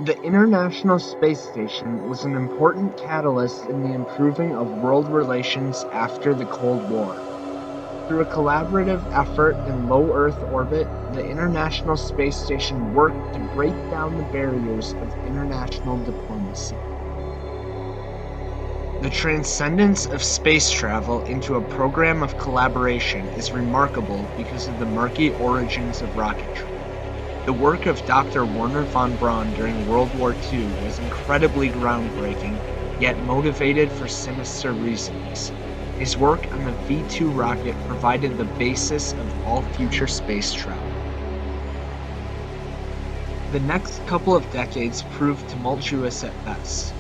The International Space Station was an important catalyst in the improving of world relations after the Cold War. Through a collaborative effort in low Earth orbit, the International Space Station worked to break down the barriers of international diplomacy. The transcendence of space travel into a program of collaboration is remarkable because of the murky origins of rocketry. The work of Dr. Wernher von Braun during World War II was incredibly groundbreaking, yet motivated for sinister reasons. His work on the V-2 rocket provided the basis of all future space travel. The next couple of decades proved tumultuous at best.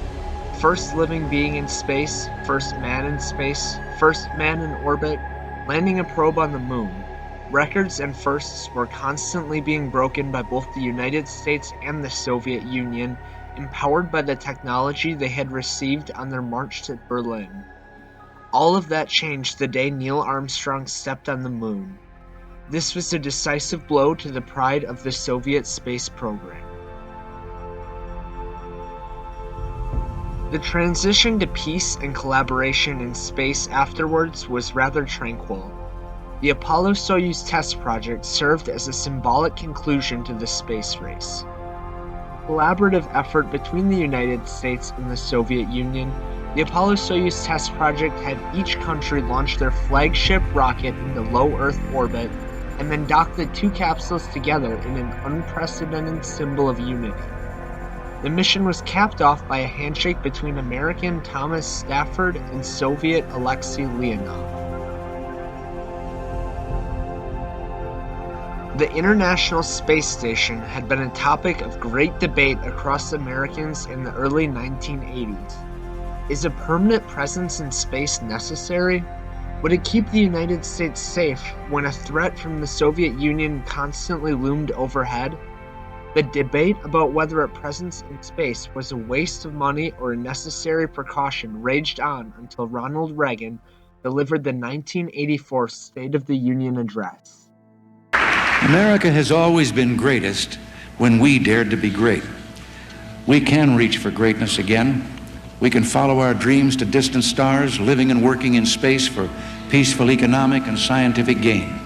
First living being in space, first man in space, first man in orbit, landing a probe on the moon. Records and firsts were constantly being broken by both the United States and the Soviet Union, empowered by the technology they had received on their march to Berlin. All of that changed the day Neil Armstrong stepped on the moon. This was a decisive blow to the pride of the Soviet space program. The transition to peace and collaboration in space afterwards was rather tranquil. The Apollo-Soyuz test project served as a symbolic conclusion to the space race. A collaborative effort between the United States and the Soviet Union, the Apollo-Soyuz test project had each country launch their flagship rocket into low Earth orbit and then dock the two capsules together in an unprecedented symbol of unity. The mission was capped off by a handshake between American Thomas Stafford and Soviet Alexei Leonov. The International Space Station had been a topic of great debate across Americans in the early 1980s. Is a permanent presence in space necessary? Would it keep the United States safe when a threat from the Soviet Union constantly loomed overhead? The debate about whether a presence in space was a waste of money or a necessary precaution raged on until Ronald Reagan delivered the 1984 State of the Union address. America has always been greatest when we dared to be great. We can reach for greatness again. We can follow our dreams to distant stars, living and working in space for peaceful economic and scientific gain.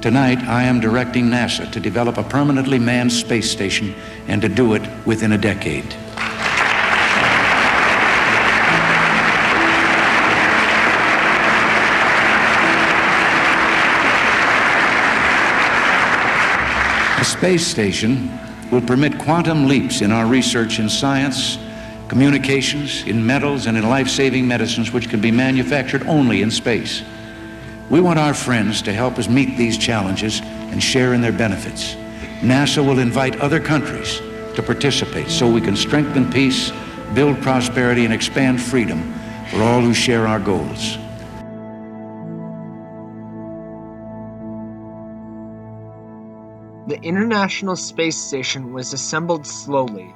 Tonight, I am directing NASA to develop a permanently manned space station and to do it within a decade. The space station will permit quantum leaps in our research in science, communications, in metals, and in life-saving medicines which can be manufactured only in space. We want our friends to help us meet these challenges and share in their benefits. NASA will invite other countries to participate so we can strengthen peace, build prosperity, and expand freedom for all who share our goals. The International Space Station was assembled slowly,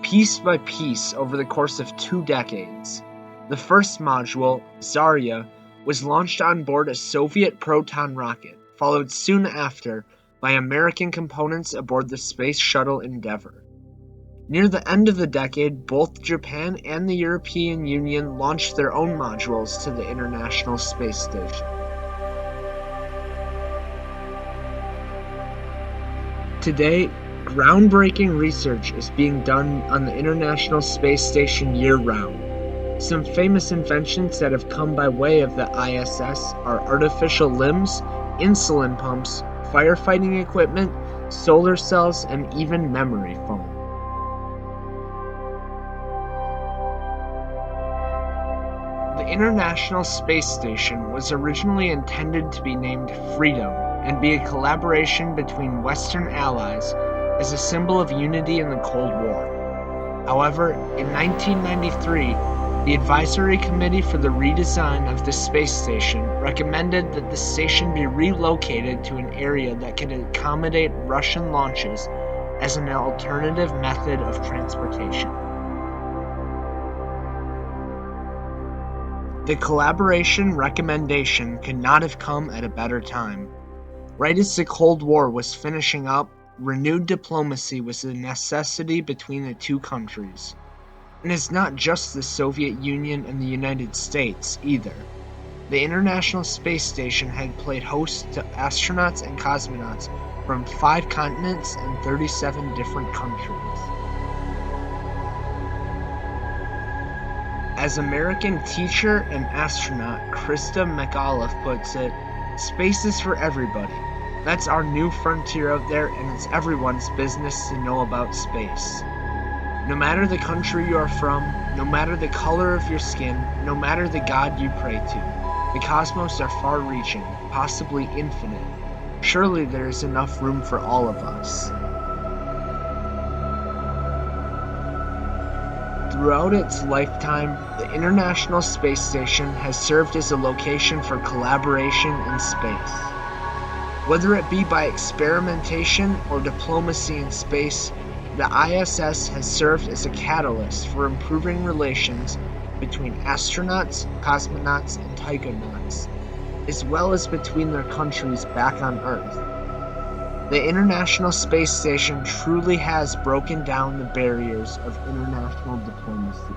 piece by piece over the course of 2 decades. The first module, Zarya, was launched on board a Soviet Proton rocket, followed soon after by American components aboard the Space Shuttle Endeavour. Near the end of the decade, both Japan and the European Union launched their own modules to the International Space Station. Today, groundbreaking research is being done on the International Space Station year-round. Some famous inventions that have come by way of the ISS are artificial limbs, insulin pumps, firefighting equipment, solar cells, and even memory foam. The International Space Station was originally intended to be named Freedom and be a collaboration between Western allies as a symbol of unity in the Cold War. However, in 1993, the Advisory Committee for the Redesign of the Space Station recommended that the station be relocated to an area that could accommodate Russian launches as an alternative method of transportation. The collaboration recommendation could not have come at a better time. Right as the Cold War was finishing up, renewed diplomacy was a necessity between the two countries. And it's not just the Soviet Union and the United States, either. The International Space Station had played host to astronauts and cosmonauts from 5 continents and 37 different countries. As American teacher and astronaut Krista McAuliffe puts it, space is for everybody. That's our new frontier out there, and it's everyone's business to know about space. No matter the country you are from, no matter the color of your skin, no matter the god you pray to, the cosmos are far-reaching, possibly infinite. Surely there is enough room for all of us. Throughout its lifetime, the International Space Station has served as a location for collaboration in space. Whether it be by experimentation or diplomacy in space, the ISS has served as a catalyst for improving relations between astronauts, cosmonauts, and taikonauts, as well as between their countries back on Earth. The International Space Station truly has broken down the barriers of international diplomacy.